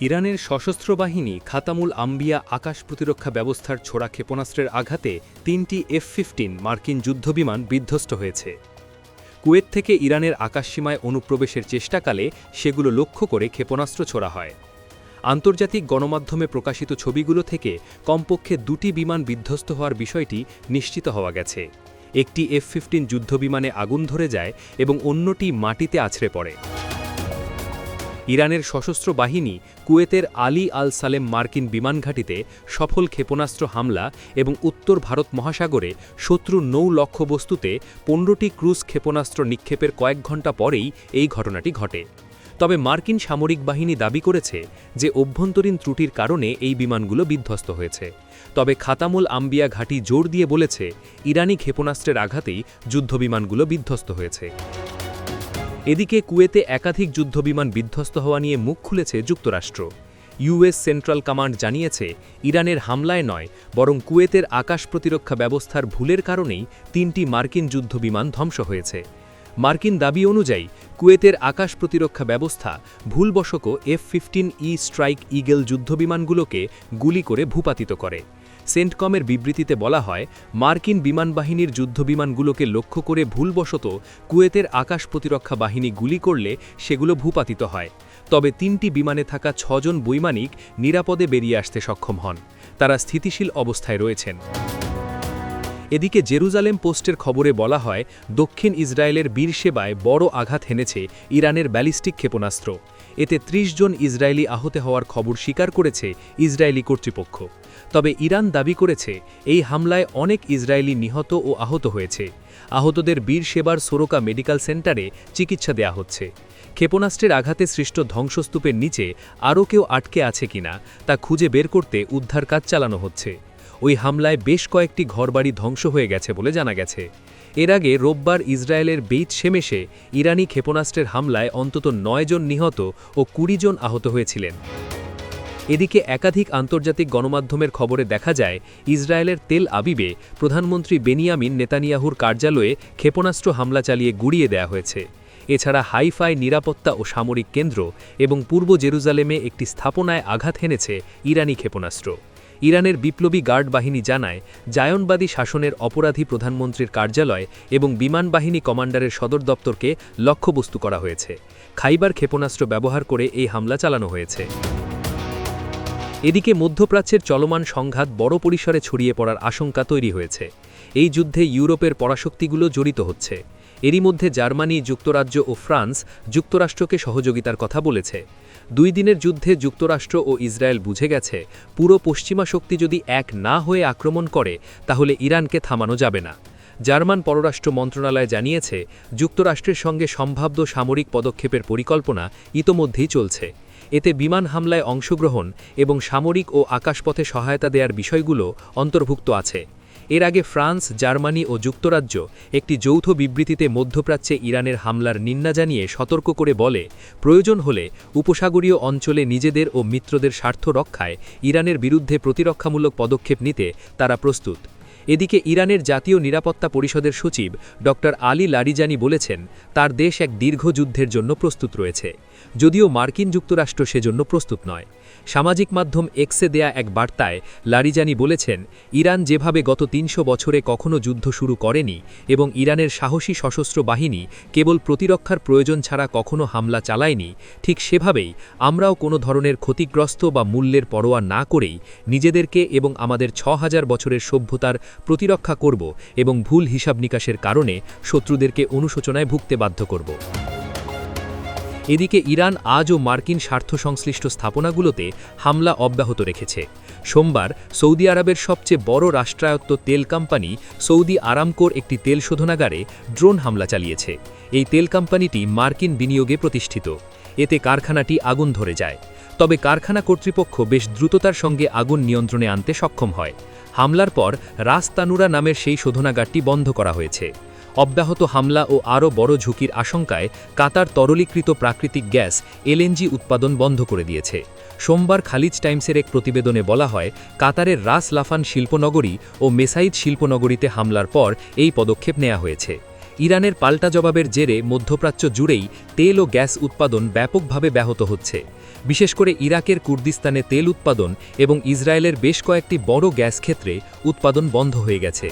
ইরানের সশস্ত্র বাহিনী খাতামুল আম্বিয়া আকাশ প্রতিরক্ষা ব্যবস্থার ছোড়া ক্ষেপণাস্ত্রের আঘাতে ৩টি F-15 মার্কিন যুদ্ধবিমান বিধ্বস্ত হয়েছে। কুয়েত থেকে ইরানের আকাশসীমায় অনুপ্রবেশের চেষ্টাকালে সেগুলো লক্ষ্য করে ক্ষেপণাস্ত্র ছোড়া হয়। আন্তর্জাতিক গণমাধ্যমে প্রকাশিত ছবিগুলো থেকে কমপক্ষে ২টি বিমান বিধ্বস্ত হওয়ার বিষয়টি নিশ্চিত হওয়া গেছে। একটি F-15 যুদ্ধবিমানে আগুন ধরে যায় এবং অন্যটি মাটিতে আছড়ে পড়ে। ইরানের সশস্ত্র বাহিনী কুয়েতের আলী আল সালেম মার্কিন বিমান ঘাঁটিতে সফল ক্ষেপণাস্ত্র হামলা এবং উত্তর ভারত মহাসাগরে শত্রুর নৌ লক্ষ্যবস্তুতে ১৫টি ক্রুজ ক্ষেপণাস্ত্র নিক্ষেপের কয়েক ঘণ্টা পরেই এই ঘটনাটি ঘটে। তবে মার্কিন সামরিক বাহিনী দাবি করেছে যে অভ্যন্তরীণ ত্রুটির কারণে এই বিমানগুলো বিধ্বস্ত হয়েছে। তবে খাতামুল আম্বিয়া ঘাঁটি জোর দিয়ে বলেছে ইরানি ক্ষেপণাস্ত্রের আঘাতেই যুদ্ধবিমানগুলো বিধ্বস্ত হয়েছে। এদিকে কুয়েতে একাধিক যুদ্ধবিমান বিধ্বস্ত হওয়া নিয়ে মুখ খুলেছে যুক্তরাষ্ট্র। ইউএস সেন্ট্রাল কমান্ড জানিয়েছে ইরানের হামলায় নয়, বরং কুয়েতের আকাশ প্রতিরক্ষা ব্যবস্থার ভুলের কারণেই ৩টি মার্কিন যুদ্ধবিমান ধ্বংস হয়েছে। মার্কিন দাবি অনুযায়ী কুয়েতের আকাশ প্রতিরক্ষা ব্যবস্থা ভুলবশত F-15E স্ট্রাইক ইগল যুদ্ধবিমানগুলোকে গুলি করে ভূপাতিত করে। সেন্টকমের বিবৃতিতে বলা হয়, মার্কিন বিমানবাহিনীর যুদ্ধবিমানগুলোকে লক্ষ্য করে ভুলবশত কুয়েতের আকাশ প্রতিরক্ষা বাহিনী গুলি করলে সেগুলো ভূপাতিত হয়। তবে ৩টি বিমানে থাকা ৬ জন বৈমানিক নিরাপদে বেরিয়ে আসতে সক্ষম হন। তারা স্থিতিশীল অবস্থায় রয়েছেন। এদিকে জেরুজালেম পোস্টের খবরে বলা হয়, দক্ষিণ ইসরায়েলের বীরসেবায় বড় আঘাত হেনেছে ইরানের ব্যালিস্টিক ক্ষেপণাস্ত্র। এতে ৩০ জন ইসরায়েলি আহত হওয়ার খবর স্বীকার করেছে ইসরায়েলি কর্তৃপক্ষ। তবে ইরান দাবি করেছে এই হামলায় অনেক ইসরায়েলি নিহত ও আহত হয়েছে। আহতদের বীরসেবার সোরোকা মেডিকেল সেন্টারে চিকিৎসা দেয়া হচ্ছে। ক্ষেপণাস্ত্রের আঘাতে সৃষ্ট ধ্বংসস্তূপের নিচে আরও কেউ আটকে আছে কিনা তা খুঁজে বের করতে উদ্ধার কাজ চালানো হচ্ছে। ওই হামলায় বেশ কয়েকটি ঘরবাড়ি ধ্বংস হয়ে গেছে বলে জানা গেছে। এর আগে রোববার ইসরায়েলের বেইত শেমেশে ইরানি ক্ষেপণাস্ত্রের হামলায় অন্তত ৯ জন নিহত ও ২০ জন আহত হয়েছিলেন। এদিকে একাধিক আন্তর্জাতিক গণমাধ্যমের খবরে দেখা যায়, ইসরায়েলের তেল আবিবে প্রধানমন্ত্রী বেনিয়ামিন নেতানিয়াহুর কার্যালয়ে ক্ষেপণাস্ত্র হামলা চালিয়ে গুড়িয়ে দেয়া হয়েছে। এছাড়া হাইফাই নিরাপত্তা ও সামরিক কেন্দ্র এবং পূর্ব জেরুজালেমে একটি স্থাপনায় আঘাত হেনেছে ইরানি ক্ষেপণাস্ত্র। ইরানের বিপ্লবী গার্ড বাহিনী জানায়, জায়নবাদী শাসনের অপরাধী প্রধানমন্ত্রীর কার্যালয় এবং বিমান বাহিনী কমান্ডারের সদর দপ্তরকে লক্ষ্যবস্তু করা হয়েছে। খাইবার ক্ষেপণাস্ত্র ব্যবহার করে এই হামলা চালানো হয়েছে। এদিকে মধ্যপ্রাচ্যের চলমান সংঘাত বড় পরিসরে ছড়িয়ে পড়ার আশঙ্কা তৈরি হয়েছে। এই যুদ্ধে ইউরোপের পরাশক্তিগুলো জড়িত হচ্ছে। এরই মধ্যে জার্মানি, যুক্তরাজ্য ও ফ্রান্স যুক্তরাষ্ট্রকে সহযোগিতার কথা বলেছে। ২ দিনের যুদ্ধে যুক্তরাষ্ট্র ও ইসরায়েল বুঝে গেছে, পুরো পশ্চিমা শক্তি যদি এক না হয়ে আক্রমণ করে তাহলে ইরানকে থামানো যাবে না। জার্মান পররাষ্ট্র মন্ত্রণালয় জানিয়েছে, যুক্তরাষ্ট্রের সঙ্গে সম্ভাব্য সামরিক পদক্ষেপের পরিকল্পনা ইতোমধ্যেই চলছে। এতে বিমান হামলায় অংশগ্রহণ এবং সামরিক ও আকাশপথে সহায়তা দেওয়ার বিষয়গুলো অন্তর্ভুক্ত আছে। এর আগে ফ্রান্স, জার্মানি ও যুক্তরাজ্য একটি যৌথ বিবৃতিতে মধ্যপ্রাচ্যে ইরানের হামলার নিন্দা জানিয়ে সতর্ক করে বলে, প্রয়োজন হলে উপসাগরীয় অঞ্চলে নিজেদের ও মিত্রদের স্বার্থ রক্ষায় ইরানের বিরুদ্ধে প্রতিরক্ষামূলক পদক্ষেপ নিতে তারা প্রস্তুত। এদিকে ইরানের জাতীয় নিরাপত্তা পরিষদের সচিব ড আলী লারিজানি বলেছেন, তার দেশ এক দীর্ঘ যুদ্ধের জন্য প্রস্তুত রয়েছে, যদিও মার্কিন যুক্তরাষ্ট্র সেজন্য প্রস্তুত নয়। সামাজিক মাধ্যম এক্সে দেয়া এক বার্তায় লারিজানি বলেছেন, ইরান যেভাবে গত ৩০০ বছরে কখনো যুদ্ধ শুরু করেনি এবং ইরানের সাহসী সশস্ত্র বাহিনী কেবল প্রতিরক্ষার প্রয়োজন ছাড়া কখনো হামলা চালায়নি, ঠিক সেভাবেই আমরাও কোনো ধরনের ক্ষতিগ্রস্ত বা মূল্যের পরোয়া না করেই নিজেদেরকে এবং আমাদের ৬০০০ বছরের সভ্যতার প্রতিরক্ষা করব এবং ভুল হিসাব নিকাশের কারণে শত্রুদেরকে অনুশোচনায় ভুগতে বাধ্য করব। এদিকে ইরান আজও মার্কিন স্বার্থ সংশ্লিষ্ট স্থাপনাগুলোতে হামলা অব্যাহত রেখেছে। সোমবার সৌদি আরবের সবচেয়ে বড় রাষ্ট্রায়ত্ত তেল কোম্পানি সৌদি আরামকোর একটি তেল শোধনাগারে ড্রোন হামলা চালিয়েছে। এই তেল কোম্পানিটি মার্কিন বিনিয়োগে প্রতিষ্ঠিত। এতে কারখানাটি আগুন ধরে যায়। তবে কারখানা কর্তৃপক্ষ বেশ দ্রুততার সঙ্গে আগুন নিয়ন্ত্রণে আনতে সক্ষম হয়। হামলার পর রাস তানুরা নামের সেই শোধনাগারটি বন্ধ করা হয়েছে। অব্যাহত হামলা ও আরও বড় ঝুঁকির আশঙ্কায় কাতার তরলীকৃত প্রাকৃতিক গ্যাস এলএনজি উৎপাদন বন্ধ করে দিয়েছে। সোমবার খালিজ টাইমসের এক প্রতিবেদনে বলা হয়, কাতারের রাস লাফান শিল্পনগরী ও মেসাইদ শিল্পনগরীতে হামলার পর এই পদক্ষেপ নেওয়া হয়েছে। ইরানের পাল্টা জবাবের জেরে মধ্যপ্রাচ্য জুড়েই তেল ও গ্যাস উৎপাদন ব্যাপকভাবে ব্যাহত হচ্ছে। বিশেষ করে ইরাকের কুর্দিস্তানে তেল উৎপাদন এবং ইসরায়েলের বেশ কয়েকটি বড় গ্যাস ক্ষেত্রে উৎপাদন বন্ধ হয়ে গেছে।